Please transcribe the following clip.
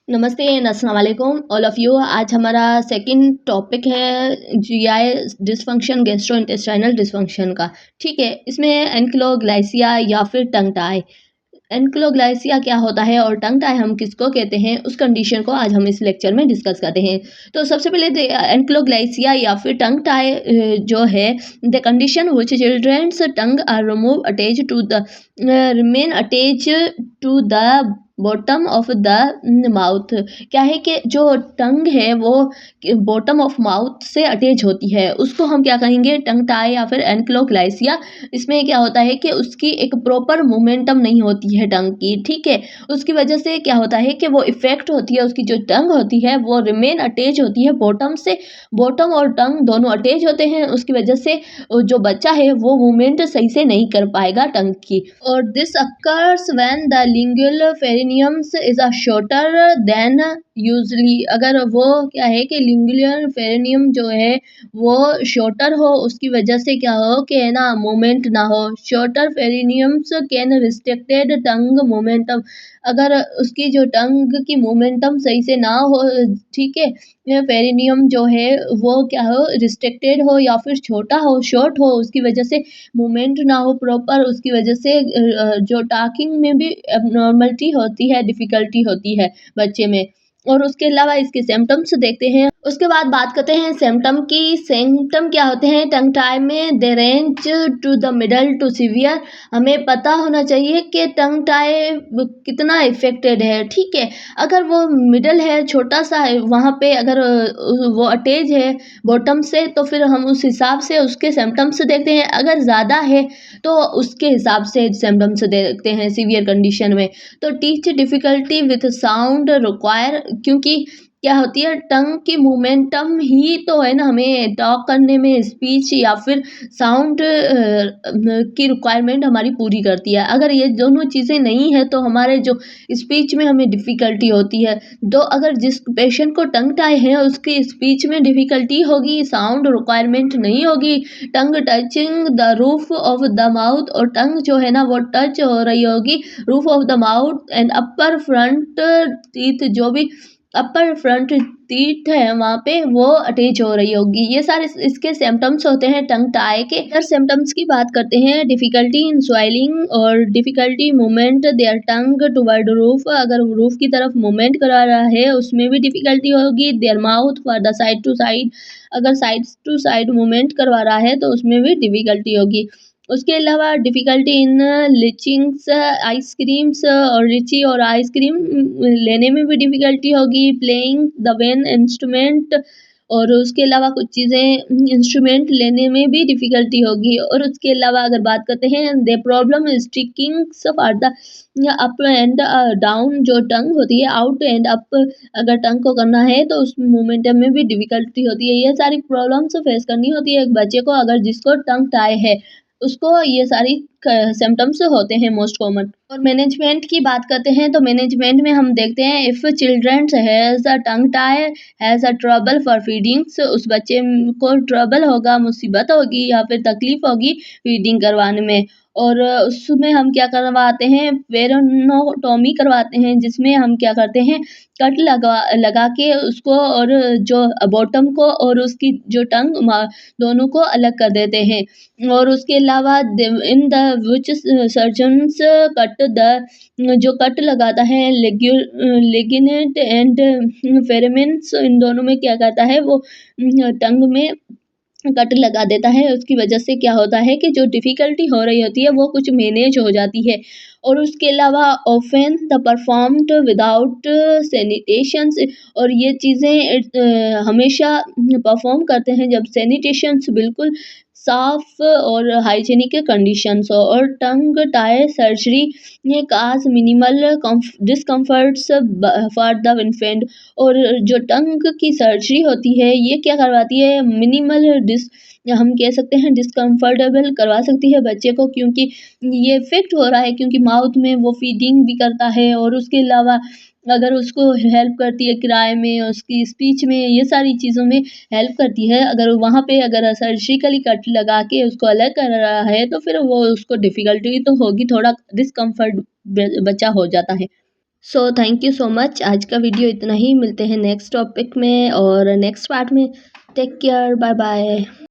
नमस्ते एंड अस्सलाम वालेकुम ऑल ऑफ़ यू। आज हमारा सेकंड टॉपिक है जीआई डिसफंक्शन, गैस्ट्रोइंटेस्टाइनल डिसफंक्शन का। ठीक है, इसमें एनक्लोग्लाइसिया या फिर टंग टाई। एनक्लोग्लाइसिया क्या होता है और टंग टाई हम किसको कहते हैं, उस कंडीशन को आज हम इस लेक्चर में डिस्कस करते हैं। तो सबसे पहले एनक्लोग्लाइसिया या फिर टंग टाई जो है the condition which childrens tongue are remove attach to the remain attach to the bottom of the mouth. क्या है कि जो टंग है वो बॉटम ऑफ माउथ से अटैच होती है, उसको हम क्या कहेंगे, टंग टाई या फिर एनक्लोग्लाइसिया। इसमें क्या होता है कि उसकी एक प्रॉपर मोमेंटम नहीं होती है टंग की। ठीक है, उसकी वजह से क्या होता है कि वो इफेक्ट होती है, उसकी जो टंग होती है वो रिमेन अटैच होती है बॉटम से। बॉटम और टंग दोनों अटैच होते हैं, उसकी वजह से जो बच्चा है वो मूवमेंट सही से नहीं कर पाएगा टंग की। और this occurs when the lingual frenums is a shorter than usually. अगर वो क्या है कि लिंगुअल फेरेनियम जो है वो शॉर्टर हो, उसकी वजह से क्या हो कि है ना मूवमेंट ना हो। Shorter frenums can restricted tongue momentum. अगर उसकी जो टंग की मोमेंटम सही से ना हो, ठीक है, पेरिनियम जो है वो क्या हो, रिस्ट्रिक्टेड हो या फिर छोटा हो, शॉर्ट हो, उसकी वजह से मूवमेंट ना हो प्रॉपर, उसकी वजह से जो टॉकिंग में भी एबनॉर्मलिटी होती है, डिफ़िकल्टी होती है बच्चे में। और उसके अलावा इसके सिम्पटम्स देखते हैं। उसके बाद बात करते हैं सिम्पटम की। सिम्पटम क्या होते हैं टंग टाई में, they range to the middle to severe. हमें पता होना चाहिए कि टंग टाई कितना इफेक्टेड है। ठीक है, अगर वो मिडल है, छोटा सा है, वहाँ पे अगर वो अटैच है बॉटम से, तो फिर हम उस हिसाब से उसके सिम्पटम्स देखते हैं। अगर ज़्यादा है तो उसके हिसाब से सिम्पटम्स देखते हैं सीवियर कंडीशन में। तो teach difficulty with sound require, क्योंकि क्या होती है टंग की मोमेंटम ही तो है ना हमें टॉक करने में, स्पीच या फिर साउंड की रिक्वायरमेंट हमारी पूरी करती है। अगर ये दोनों चीज़ें नहीं है तो हमारे जो स्पीच में हमें डिफ़िकल्टी होती है। तो अगर जिस पेशेंट को टंग टाई है उसकी स्पीच में डिफ़िकल्टी होगी, साउंड रिक्वायरमेंट नहीं होगी, tongue touching the roof of the mouth, और टंग जो है ना वो टच हो रही होगी roof of the mouth and upper front teeth, जो भी अपर फ्रंट टीथ है वहाँ पे वो अटैच हो रही होगी। ये सारे इसके सिम्पटम्स होते हैं टंग टाई के। अगर सिम्पटम्स की बात करते हैं, डिफ़िकल्टी इन स्वेलिंग और difficulty movement their tongue toward roof. अगर रूफ की तरफ मूवमेंट करा रहा है उसमें भी डिफ़िकल्टी होगी। Their mouth for the side to side, अगर साइड टू साइड मूवमेंट करवा रहा है तो उसमें भी डिफ़िकल्टी होगी। उसके अलावा डिफ़िकल्टी इन लिचिंग्स, आइसक्रीम्स और लीची और आइसक्रीम लेने में भी डिफ़िकल्टी होगी। प्लेइंग द वेन इंस्ट्रूमेंट, और उसके अलावा कुछ चीज़ें इंस्ट्रूमेंट लेने में भी डिफ़िकल्टी होगी। और उसके अलावा अगर बात करते हैं the problem stickings for the up and down, जो टंग होती है आउट एंड अप अगर टंग को करना है तो उस मोमेंटम में भी डिफ़िकल्टी होती है। ये सारी प्रॉब्लम्स फेस करनी होती है एक बच्चे को अगर जिसको टंग टाई है, उसको ये सारी सिम्पटम्स होते हैं मोस्ट कॉमन। और मैनेजमेंट की बात करते हैं तो मैनेजमेंट में हम देखते हैं if childrens has a tongue tie has a trouble for feedings, उस बच्चे को ट्रबल होगा, मुसीबत होगी या फिर तकलीफ होगी फीडिंग करवाने में। और उसमें हम क्या करवाते हैं, वेरोनोटॉमी करवाते हैं, जिसमें हम क्या करते हैं कट लगा के उसको और जो बॉटम को और उसकी जो टंग दोनों को अलग कर देते हैं। और उसके अलावा in the which surgeons cut the, जो कट लगाता है लिगामेंट एंड फेरेमेंट्स, इन दोनों में क्या करता है वो टंग में कट लगा देता है। उसकी वजह से क्या होता है कि जो डिफ़िकल्टी हो रही होती है वो कुछ मैनेज हो जाती है। और उसके अलावा ऑफ़न द परफॉर्म्ड विदाउट सैनिटेशंस, और ये चीज़ें हमेशा परफॉर्म करते हैं जब सैनिटेशंस बिल्कुल साफ़ और हाइजीनिक कंडीशंस हो। और टंग टाई सर्जरी ये cause minimal discomforts for the infant, और जो टंग की सर्जरी होती है ये क्या करवाती है, मिनिमल हम कह सकते हैं डिस्कम्फर्टेबल करवा सकती है बच्चे को, क्योंकि ये इफ़ेक्ट हो रहा है, क्योंकि माउथ में वो फीडिंग भी करता है। और उसके अलावा अगर उसको हेल्प करती है किराए में, उसकी स्पीच में, ये सारी चीज़ों में हेल्प करती है। अगर वहाँ पे अगर सर्जिकली कट लगा के उसको अलग कर रहा है तो फिर वो उसको डिफ़िकल्टी तो होगी, थोड़ा डिस्कम्फर्ट बच्चा हो जाता है। So thank you so much. आज का वीडियो इतना ही, मिलते हैं नेक्स्ट टॉपिक में और नेक्स्ट पार्ट में। Take care, bye bye.